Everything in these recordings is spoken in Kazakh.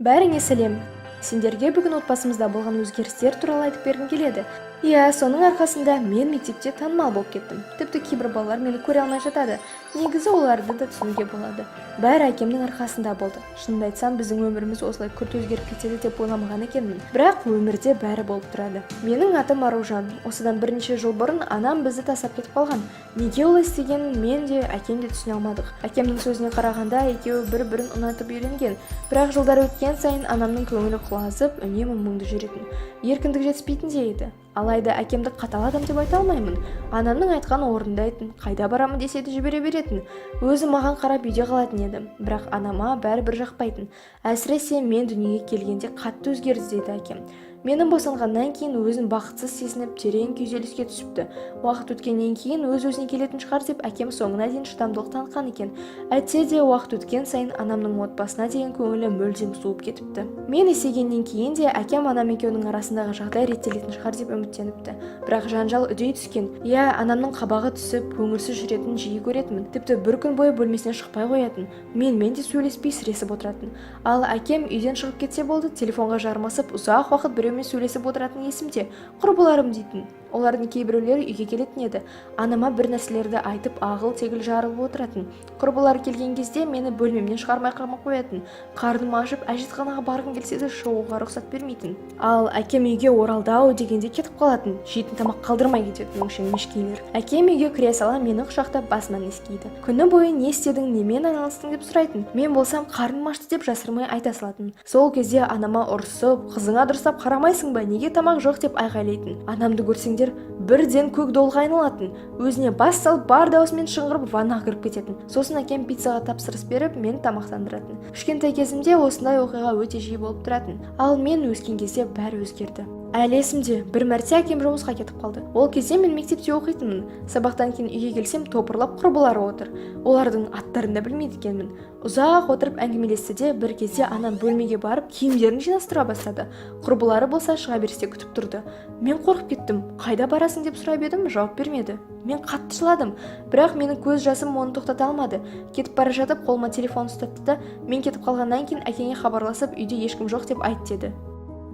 Бәріңе сәлем. Сендерге бүгін отбасымызда болған өзгерістер туралы айтып бергім келеді. Иә, соның арқасында мен мектепте танымал болып кеттім. Тіпті кейбір балалар мені көре алмай жатады. Негізі оларды да түсінуге болады. Бәрі әкемнің арқасында болды. Шынымды айтсам, біздің өміріміз осылай күрт өзгеріп кетеді деп ойламаған екенмін. Бірақ өмірде бәрі болып тұрады. Менің атым Аружан. Осыдан бірнеше жыл бұрын анам бізді тастап кетіп қалған. Неге олай істегенін мен де, әкем де түсіне алмадық. Әкемнің сөзіне қарағанда екеуі бір-бірін ұнатып үйленген. Бірақ жылдар өткен сайын анамның көңілі құлазып, үнемі мұңды жүретін. Еркіндік жетіспейтін де еді. Алайда әкемді қатал адам деп айта алмаймын. Анамның айтқанын орындайтын, қайда барамын десе де жібере беретін. Өзі маған қарап үйде қалатын еді. Бірақ анама бәрібір жақпайтын. Әсіресе мен дүниеге келгенде қатты өзгерді дейді әкем. Менің босанғаннан кейін өзін бақытсыз сезініп, терең күйзеліске түсіпті. Уақыт өткеннен кейін өз-өзіне келетін шығар деп әкем соңына дейін шыдамдылық танытқан екен. Әйтсе де уақыт өткен сайын анамның отбасына деген көңілі мүлдем суып кетіпті. Мен есейгеннен кейін де әкем анам екеуінің арасындағы жағдай реттелетін шығар деп үміттеніпті. Бірақ жанжал үдей түскен. Иә, анамның қабағы түсіп, көңілсіз жүретінін жиі көретінмін. Тіпті бір күн бойы бөлмесінен шықпай қоятын. Менімен де сөйлеспей сіресіп отыратын. Ал әкем үйден шығып кетсе болды, телефонға жармасып ұзақ уақыт біреумен сөйлесіп отыратын есімде. Құрбыларым дейтін. Олардың кейбіреулері үйге келетін еді. Анама бір нәрселерді айтып ағыл-тегіл жарылып отыратын. Құрбылар келген кезде мені бөлмемнен шығармай қамап қоятын. Қарным ашып, әжетханаға барғым келсе де шығуға рұқсат бермейтін. Ал әкем үйге оралды-ау дегенде кетіп қалатын. Жейтін тамақ қалдырмай кететін өңшең мешкейлер. Әкем үйге кіре сала мені құшақтап басымнан иіскейді. Күні бойы не істедің, немен айналыстың деп сұрайтын. Мен болсам қарным ашты деп жасырмай айта салатын. Сол кезде анама ұрсып, қызыңа дұрыстап қарамайсың ба, неге тамақ жоқ деп айғайлайтын. Анамды көрсең бірден көк долға айналатын. Өзіне бас салып бар даусымен шыңғырып ваннаға кіріп кететін. Сосын әкем пиццаға тапсырыс беріп, мені тамақтандыратын. Кішкентай кезімде осындай оқиға өте жиі болып тұратын. Ал мен өскен кезде бәрі өзгерді. Әлі есімде, бір мәрте әкем жұмысқа кетіп қалды. Ол кезде мен мектепте оқитынмын. Сабақтан кейін үйге келсем, топырлап құрбылары отыр. Олардың аттарын да білмейді екенмін. Ұзақ отырып әңгімелесті де бір кезде анам бөлмеге барып киімдерін жинастыра бастады. Құрбылары болса шыға берісте күтіп тұрды. Мен қорқып кеттім. Қайда барасың деп сұрап едім, жауап бермеді. Мен қатты жыладым, бірақ менің көз жасым оны тоқтата алмады. Кетіп бара жатып қолыма телефон ұстатты да, мен кетіп қалғаннан кейін әкеңе хабарласып, үйде ешкім жоқ деп айт деді.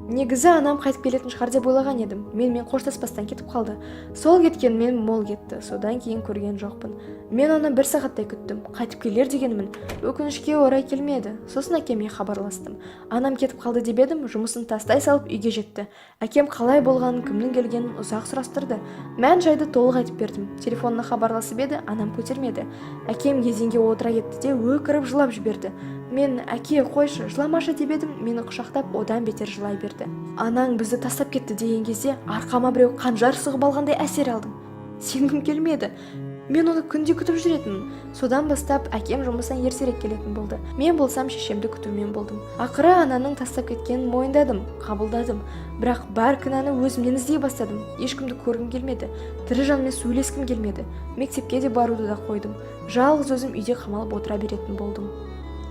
Негізі анам қайтып келетін шығар деп ойлаған едім. Мен қоштаспастан кетіп қалды. Сол кеткенмен мол кетті. Содан кейін көрген жоқпын. Мен оны бір сағаттай күттім. Қайтып келер дегенмін. Өкінішке орай келмеді. Сосын әкеме хабарластым. Анам кетіп қалды деп едім, жұмысын тастай салып үйге жетті. Әкем қалай болғанын, кімнің келгенін ұзақ сұрастырды. Мән жайды толық айтып бердім. Телефонына хабарласып еді, анам көтермеді. Әкем еденге отыра кетті де өкіріп жылап жіберді. Мен әке қойшы, жыламашы деп едім, мені құшақтап одан бетер жылай берді. Анаң бізді тастап кетті деген кезде арқама біреу қанжар сұғып алғандай әсер алдым. Сенгім келмеді. Мен оны күнде күтіп жүретінмін. Содан бастап әкем жұмыстан ертерек келетін болды. Мен болсам шешемді күтумен болдым. Ақыры ананың тастап кеткенін мойындадым, қабылдадым. Бірақ бар кінәні өзімнен іздей бастадым. Ешкімді көргім келмеді. Тірі жанмен сөйлескім келмеді. Мектепке де баруды да қойдым. Жалғыз өзім үйде қамалып отыра беретін болдым.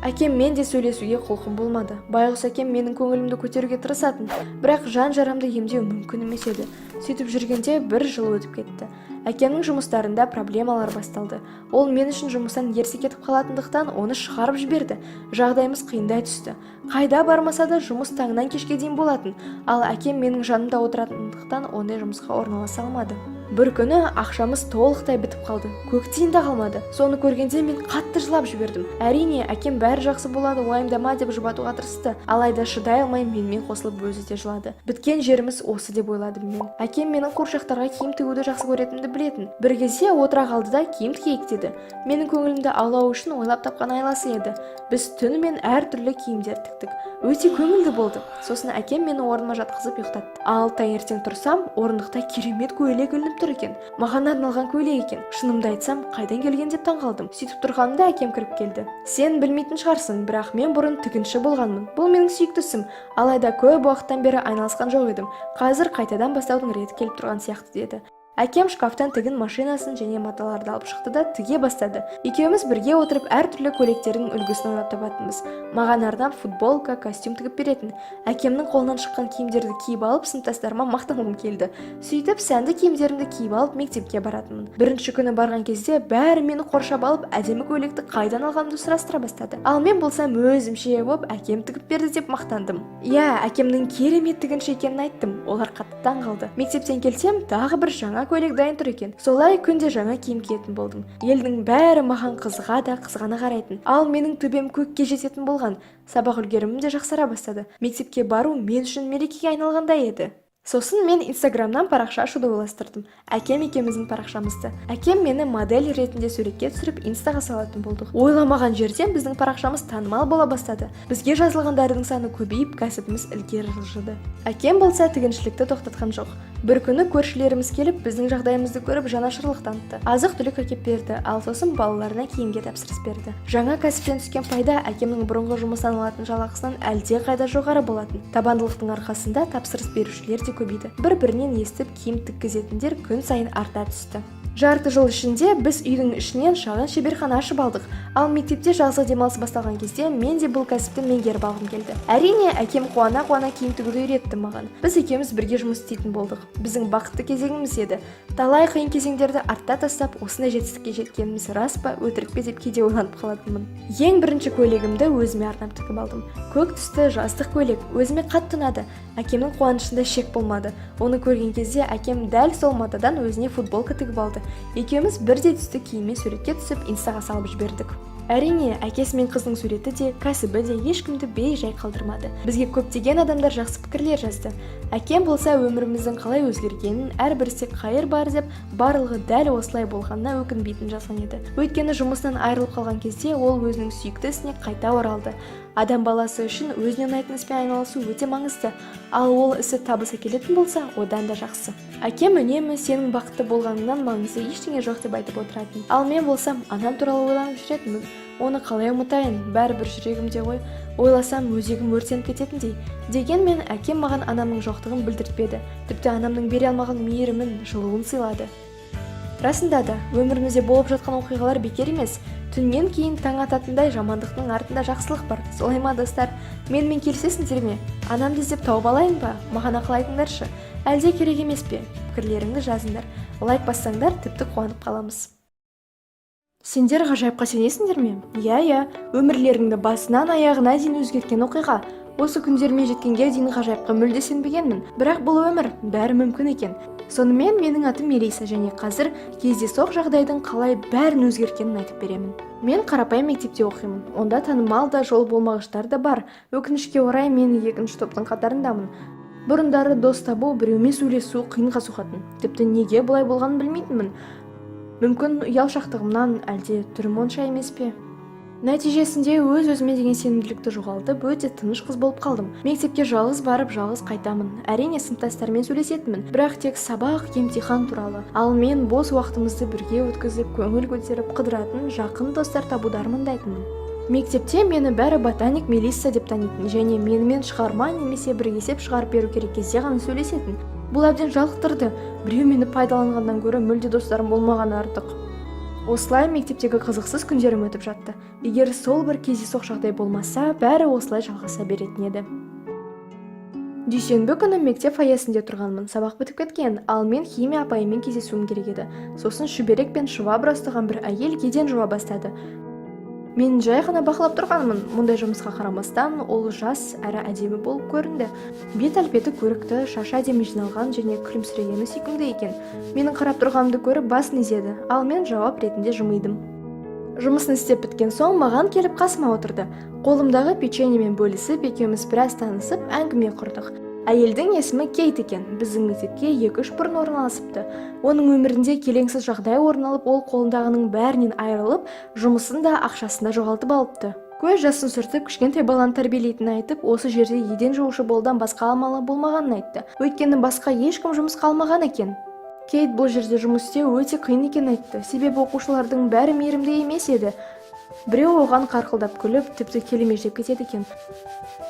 Әкем мен де сөйлесуге құлқым болмады. Байғұс әкем менің көңілімді көтеруге тырысатын, бірақ жан жарамды емдеу мүмкін емес еді. Сөйтіп жүргенде бір жыл өтіп кетті. Әкемнің жұмыстарында проблемалар басталды. Ол мен үшін жұмыстан ерте кетіп қалатындықтан оны шығарып жіберді. Жағдайымыз қиындай түсті. Қайда бармаса да жұмыс таңнан кешке дейін болатын. Ал әкем менің жанымда отыратындықтан ондай жұмысқа орналаса алмады. Бір күні ақшамыз толықтай бітіп қалды. Көк тиын да қалмады. Соны көргенде мен қатты жылап жібердім. Әрине, әкем бәрі жақсы болады, уайымдама деп жұбатуға тырысты. Алайда шыдай алмай менімен қосылып өзі де жылады. Біткен жеріміз осы деп ойладым мен. Әкем менің қуыршақтарға киім тігуді жақсы көретінімді білетін. Бір кезде отыра қалды да киім тігейік деді. Менің көңілімді аулау үшін ойлап тапқан айласы еді. Біз түнімен әртүрлі киімдер тіктік. Өте көңілді болды. Сосын әкем мені орныма жатқызып ұйықтатты. Ал таңертең тұрсам, орындықта керемет көйлек ілініп тұр екен. Маған арналған көйлек екен. Шынымды айтсам, қайдан келген деп таңғалдым. Сөйтіп тұрғанымда әкем кіріп келді. Сен білмейтін шығарсың, бірақ мен бұрын тігінші болғанмын. Бұл менің сүйікті ісім. Алайда көп уақыттан бері айналысқан жоқ едім. Қазір қайтадан бастаудың реті келіп тұрған сияқты деді. Әкем шкафтан тігін машинасын және маталарды алып шықты да тіге бастады. Екеуміз бірге отырып әртүрлі көйлектердің үлгісін ойлап табатынбыз. Маған арнап футболка, костюм тігіп беретін. Әкемнің қолынан шыққан киімдерді киіп алып сыныптастарыма мақтанғым келді. Сөйтіп сәнді киімдерімді киіп алып мектепке баратынмын. Бірінші күні барған кезде бәрі мені қоршап алып әдемі көйлекті қайдан алғанымды сұрастыра бастады. Ал мен болсам өзімше болып әкем тігіп берді деп мақтандым. Иә, әкемнің керемет тігінші екенін айттым. Олар қатты таң қалды. Мектептен келсем, тағы бір жаңа көйлек дайын тұр екен. Солай күнде жаңа киім киетін болдым. Елдің бәрі маған қызыға да қызғана қарайтын. Ал менің төбем көкке жететін болған. Сабақ үлгерімім де жақсара бастады. Мектепке бару мен үшін мерекеге айналғандай еді. Сосын мен Инстаграмнан парақша ашуды ойластырдым. Әкем екеуміздің парақшамызды. Әкем мені модель ретінде суретке түсіріп инстаға салатын болдық. Ойламаған жерден біздің парақшамыз танымал бола бастады. Бізге жазылғандардың саны көбейіп, кәсібіміз ілгері жылжыды. Әкем болса тігіншілікті тоқтатқан жоқ. Бір күні көршілеріміз келіп, біздің жағдайымызды көріп жанашырлық танытты. Азық-түлік әкеп берді, ал сосын балаларына киімге тапсырыс берді. Жаңа кәсіптен түскен пайда әкемнің бұрынғы жұмыстан алатын жалақысынан әлде қайда жоғары болатын. Табандылықтың арқасында тапсырыс берушілер де көбейді. Бір-бірінен естіп киім тіккізетіндер күн сайын арта түсті. Жарты жыл ішінде біз үйдің ішінен шағын шеберхана ашып алдық. Ал мектепте жазғы демалыс басталған кезде мен де бұл кәсіпті меңгеріп алғым келді. Әрине, әкем қуана-қуана киім тігуді үйретті маған. Біз екеуміз бірге жұмыс істейтін болдық. Біздің бақытты кезеңіміз еді. Талай қиын кезеңдерді артта тастап, осындай жетістікке жеткеніміз рас па, өтірік пе деп кейде ойланып қалатынмын. Ең бірінші көйлегімді өзіме арнап тігіп алдым. Көк түсті жастық көйлек өзіме қатты ұнады. Әкемнің қуанышында шек болмады. Оны көрген кезде әкем дәл сол матадан өзіне футболка тігіп алды. Екеуміз бірдей түсті киіммен суретке түсіп инстаға салып жібердік. Әрине, әкесі мен қыздың суреті де, кәсібі де ешкімді бей-жай қалдырмады. Бізге көптеген адамдар жақсы пікірлер жазды. Әкем болса өміріміздің қалай өзгергенін, әрбір істе қайыр бар деп, барлығы дәл осылай болғанына өкінбейтін жазған еді. Өйткені жұмысынан айырылып қалған кезде ол өзінің сүйікті ісіне қайта оралды. Адам баласы үшін өзіне ұнайтын іспен айналысу өте маңызды, ал ол ісі табыс әкелетін болса, одан да жақсы. Әкем үнемі сенің бақытты болғаныңнан маңызды ештеңе жоқ деп айтып отыратын. Ал мен болсам, анам туралы ойланып жүретінмін. Оны қалай ұмытайын, бәрібір жүрегімде ғой, ойласам өзегім өртеніп кететіндей. Дегенмен әкем маған анамның жоқтығын білдіртпеді. Тіпті анамның бере алмаған мейірімін, жылуын сыйлады. Расында да, өмірімізде болып жатқан оқиғалар бекер емес. Түннен кейін таң ататындай жамандықтың артында жақсылық бар. Солай ма, достар? Менімен келісесіңдер ме? Анамды іздеп тауып алайын ба? Маған ақыл айтыңдаршы. Әлде керек емес пе? Пікірлеріңді жазыңдар. Лайк бассаңдар, тіпті қуанып қаламыз. Сендер ғажайыпқа сенесіңдер ме? Иә, өмірлеріңді басынан аяғына дейін өзгерткен оқиға. Осы күндеріме жеткенге дейін ғажайыпқа мүлде сенбегенмін. Бірақ бұл өмір, бәрі мүмкін екен. Сонымен менің атым Мелиса және қазір кездейсоқ жағдайдың қалай бәрін өзгерткенін айтып беремін. Мен қарапайым мектепте оқимын. Онда танымал да жол болмағыштар да бар. Өкінішке орай мен екінші топтың қатарындамын. Бұрындары дос табу, біреумен сөйлесу қиынға соғатын. Тіпті неге бұлай болғанын білмейтінмін. Мүмкін ұялшақтығымнан, әлде түрім онша емес пе? Нәтижесінде өз-өзіме деген сенімділікті жоғалтып, өте тыныш қыз болып қалдым. Мектепке жалғыз барып, жалғыз қайтамын. Әрине сыныптастармен сөйлесетінмін, бірақ тек сабақ, емтихан туралы. Ал мен бос уақытымызды бірге өткізіп, көңіл көтеріп, қыдыратын жақын достар табуды армандайтынмын. Мектепте мені бәрі ботаник Мелисса деп танитын және менімен шығарма немесе бір есеп шығарып беру керек кезде ғана сөйлесетін. Бұл әбден жалықтырды. Біреу мені пайдаланғаннан гөрі мүлде достарым болмағаны артық. Осылай мектептегі қызықсыз күндерім өтіп жатты. Егер сол бір кездейсоқ жағдай болмаса, бәрі осылай жалғаса беретін еді. Дүйсенбі күні мектеп фойесінде тұрғанмын. Сабақ бітіп кеткен, ал мен химия апайымен кездесуім керек еді. Сосын шүберек пен швабра ұстаған бір әйел еден жуа бастады. Мен жай ғана бақылап тұрғанмын. Мұндай жұмысқа қарамастан, ол жас әрі әдемі болып көрінді. Бет әлпеті көрікті, шашы әдемі жиналған және күлімсірегені сүйкімді екен. Менің қарап тұрғанымды көріп басын изеді, ал мен жауап ретінде жымидым. Жұмысын істеп біткен соң маған келіп қасыма отырды. Қолымдағы печеньемен бөлісіп, екеуміз біраз танысып, әңгіме құрдық. Әйелдің есімі Кейт екен. Біздің мектепке 2-3 бұрын орналасыпты. Оның өмірінде келеңсіз жағдай орын алып, ол қолындағының бәрінен айырылып, жұмысын да ақшасын да жоғалтып алыпты. Көз жасын сүртіп, кішкентай баланы тәрбиелейтінін айтып, осы жерде еден жуушы болудан басқа амалы болмағанын айтты. Өйткені басқа ешкім жұмысқа алмаған екен. Кейт бұл жерде жұмыс істеу өте қиын екенін айтты. Себебі оқушылардың бәрі мейірімді емес еді. Біреу оған қарқылдап күліп, тіпті келемеждеп кетеді екен.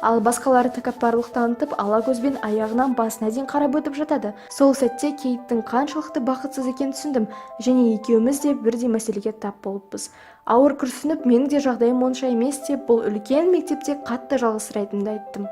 Ал басқалары тәкаппарлық танытып, ала көзбен аяғынан басына дейін қарап өтіп жатады. Сол сәтте Кейттің қаншалықты бақытсыз екенін түсіндім, және екеуміз де бірдей мәселеге тап болыппыз. Ауыр күрсініп, менің де жағдайым онша емес деп, бұл үлкен мектепте қатты жалғызсырайтынымды айттым.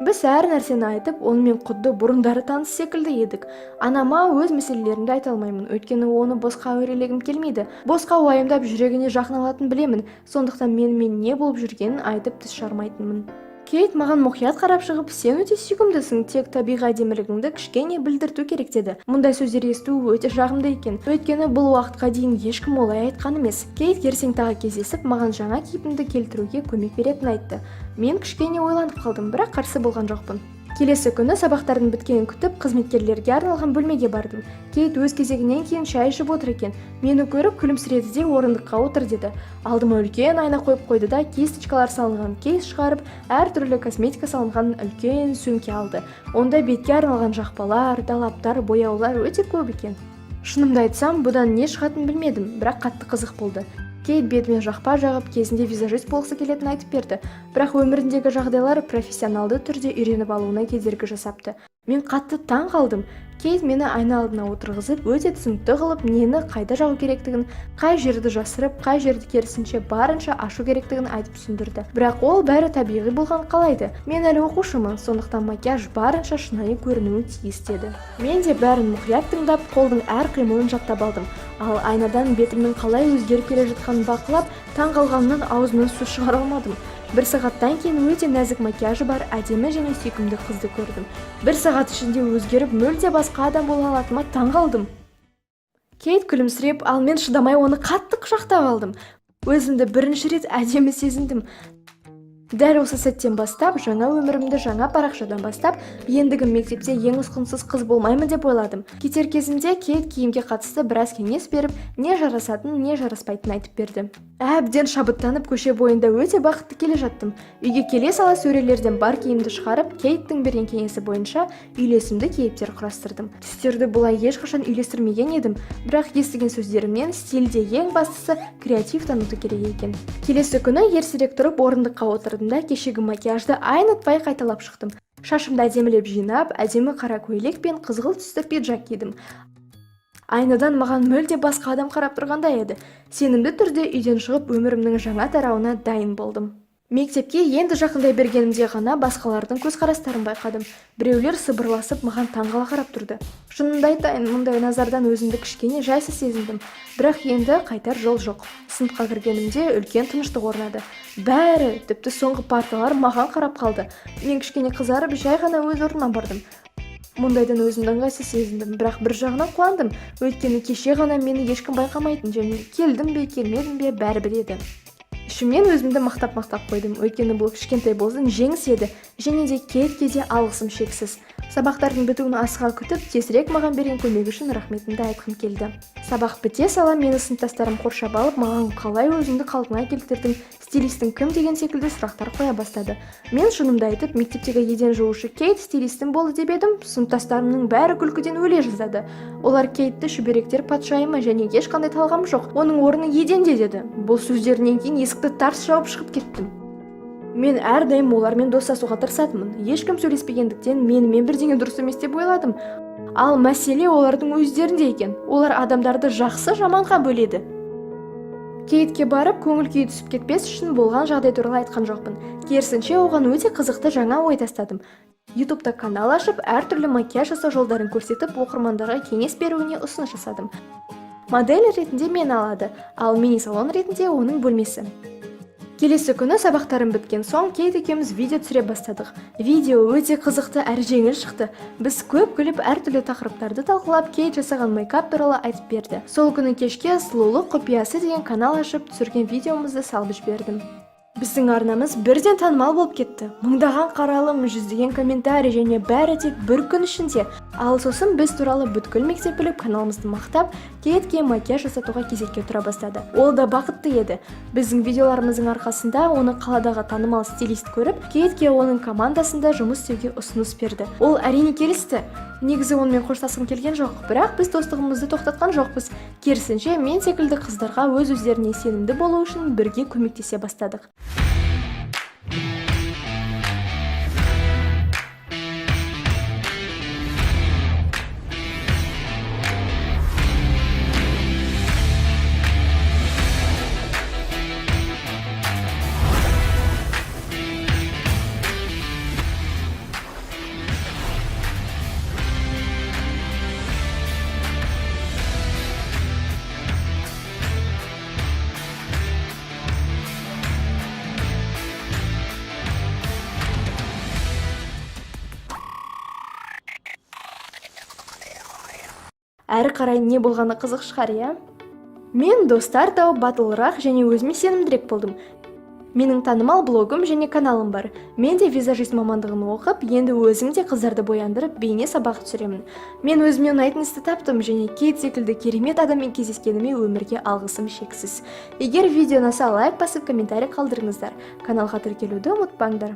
Біз әр нәрсені айтып, онымен құдды бұрындары таныс секілді едік. Анама өз мәселелерімді айта алмаймын, өйткені оны босқа әурелегім келмейді. Босқа уайымдап жүрегіне жақын алатын білемін, сондықтан менімен не болып жүргенін айтып тіс жармайтынмын. Кейт маған мұқият қарап шығып, сен өте сүйкімдісің, тек табиғи әдемілігіңді кішкене білдірту керек деді. Мұндай сөздер есту өте жағымды екен, өйткені бұл уақытқа дейін ешкім олай айтқан емес. Кейт ертең тағы кездесіп, маған жаңа кейпімді келтіруге көмек беретінін айтты. Мен кішкене ойланып қалдым, бірақ қарсы болған жоқпын. Келесі күні сабақтардың біткенін күтіп, қызметкерлерге арналған бөлмеге бардым. Кейт өз кезегінен кейін шай ішіп отыр екен. Мені көріп күлімсіреді де орындыққа отыр деді. Алдыма үлкен айна қойып қойды да кисточкалар салынған кейс шығарып, әртүрлі косметика салынған үлкен сөмке алды. Онда бетке арналған жақпалар, далаптар, бояулар өте көп екен. Шынымды айтсам, бұдан не шығатынын білмедім, бірақ қатты қызық болды. Кейт бетіме жақпа жағып, кезінде визажист болғысы келетінін айтып берді, бірақ өміріндегі жағдайлар профессионалды түрде үйреніп алуына кедергі жасапты. Мен қатты таң қалдым. Кейт мені айна алдына отырғызып, өте түсінікті қылып, нені қайда жағу керектігін, қай жерді жасырып, қай жерді керісінше барынша ашу керектігін айтып түсіндірді. Бірақ ол бәрі табиғи болған қалайды. Мен әлі оқушымын, сондықтан макияж барынша шынайы көрінуі тиіс деді. Мен де бәрін мұқият тыңдап, қолдың әр қимылын жаттап алдым. Ал айнадан бетімнің қалай өзгеріп келе жатқанын бақылап, таң қалғанымнан аузымнан сөз шығара алмадым. Бір сағаттан кейін өте нәзік макияжы бар әдемі және сүйкімді қызды көрдім. Бір сағат ішінде өзгеріп, мүлде басқа адам бола алатыныма таң қалдым. Кейт күлімсіреп, ал мен шыдамай оны қатты құшақтап алдым. Өзімді бірінші рет әдемі сезіндім. Дәл осы сәттен бастап, жаңа өмірімді жаңа парақшадан бастап, ендігі мектепте ең ұсқынсыз қыз болмаймын деп ойладым. Кетер кезімде Кейт киімге қатысты біраз кеңес беріп, не жарасатын, не жараспайтын айтып берді. Әбден шабыттанып көше бойында өте бақытты келе жаттым. Үйге келе сала сөрелерден бар киімді шығарып, Кейттің берген кеңесі бойынша үйлесімді кейіптер құрастырдым. Түстерді бұлай ешқашан үйлестірмеген едім, бірақ естіген сөздерімнен стильде ең бастысы креатив таныту керек екен. Келесі күні ертерек тұрып орындыққа отырдым да кешегі макияжды айнытпай қайталап шықтым. Шашымды әдемілеп жинап, әдемі қара көйлек пен қызғылт түсті пиджак кидім. Айнадан маған мүлде басқа адам қарап тұрғандай еді. Сенімді түрде үйден шығып өмірімнің жаңа тарауына дайын болдым. Мектепке енді жақындай бергенімде ғана басқалардың көзқарастарын байқадым. Біреулер сыбырласып маған таңғала қарап тұрды. Шынымды айтайын, мұндай назардан өзімді кішкене жайсыз сезіндім. Бірақ енді қайтар жол жоқ. Сыныпқа кіргенімде үлкен тыныштық орнады. Бәрі, тіпті соңғы парталар маған қарап қалды. Мен кішкене қызарып, жай ғана өз орнына бардым. Мұндайдан өзімді ыңғайсыз сезіндім, бірақ бір жағынан қуандым, өйткені кеше ғана мені ешкім байқамайтын, және келдім бе, келмедім бе, бәрібір еді. Ішімнен өзімді мақтап қойдым, өйткені бұл кішкентай болсын жеңіс еді, және де Кейтке де алғысым шексіз. Сабақтардың бітуін асыға күтіп, тезірек маған берген көмегі үшін рахметімді айтқым келді. Сабақ біте сала мені сыныптастарым қоршап алып, маған қалай өзіңді қалпыңа келтірдің, стилистің кім деген секілді сұрақтар қоя бастады. Мен шынымды айтып, мектептегі еден жуушы Кейт стилистім болды деп едім, сыныптастарымның бәрі күлкіден өле жаздады. Олар Кейтті шүберектер патшайымы және ешқандай талғам жоқ, оның орны еденде деді. Бұл сөздерінен кейін есікті тарс жауып шығып кеттім. Мен әрдайым олармен достасуға тырысатынмын. Ешкім сөйлеспегендіктен менімен бірдеңе дұрыс емес деп ойладым. Ал мәселе олардың өздерінде екен. Олар адамдарды жақсы жаманға бөледі. Кейтке барып, көңіл күйі түсіп кетпес үшін болған жағдай туралы айтқан жоқпын. Керісінше оған өте қызықты жаңа ой тастадым. YouTube-та канал ашып, әртүрлі макияж жасау жолдарын көрсетіп, оқырмандарға кеңес беруіне ұсыныс жасадым. Модель ретінде мені алады, ал мини-салон ретінде оның бөлмесі. Келесі күні сабақтарым біткен соң Кейт екеуміз видео түсіре бастадық. Видео өте қызықты әрі жеңіл шықты. Біз көп күліп әртүрлі тақырыптарды талқылап, Кейт жасаған мейкап туралы айтып берді. Сол күні кешке сұлулық құпиясы деген канал ашып, түсірген видеомызды салып жібердім. Біздің арнамыз бірден танымал болып кетті. Мыңдаған қаралым, жүздеген комментарий және бәрі тек бір күн ішінде. Ал сосын біз туралы бүткіл мектеп біліп каналымызды мақтап, Кейтке макияж жасатуға кезекке тұра бастады. Ол да бақытты еді. Біздің видеоларымыздың арқасында оны қаладағы танымал стилист көріп, Кейтке оның командасында жұмыс істеуге ұсыныс берді. Ол әрине келісті. Негізі онымен қоштасқым келген жоқ, бірақ біз достығымызды тоқтатқан жоқпыз. Керісінше, мен секілді қыздарға өз-өздеріне сенімді болу үшін бірге көмектесе бастадық. Әрі қарай не болғаны қызық шығар, иә? Мен достар тауып батылырақ және өзіме сенімдірек болдым. Менің танымал блогым және каналым бар. Мен де визажист мамандығын оқып, енді өзім де қыздарды бояндырып, бейне сабақ түсіремін. Мен өзіме ұнайтын істі таптым және Кейт секілді керемет адаммен кездескеніме өмірге алғысым шексіз. Егер видео ұнаса, лайк басып, комментарий қалдырыңыздар. Каналға тіркелуді ұмытпаңдар.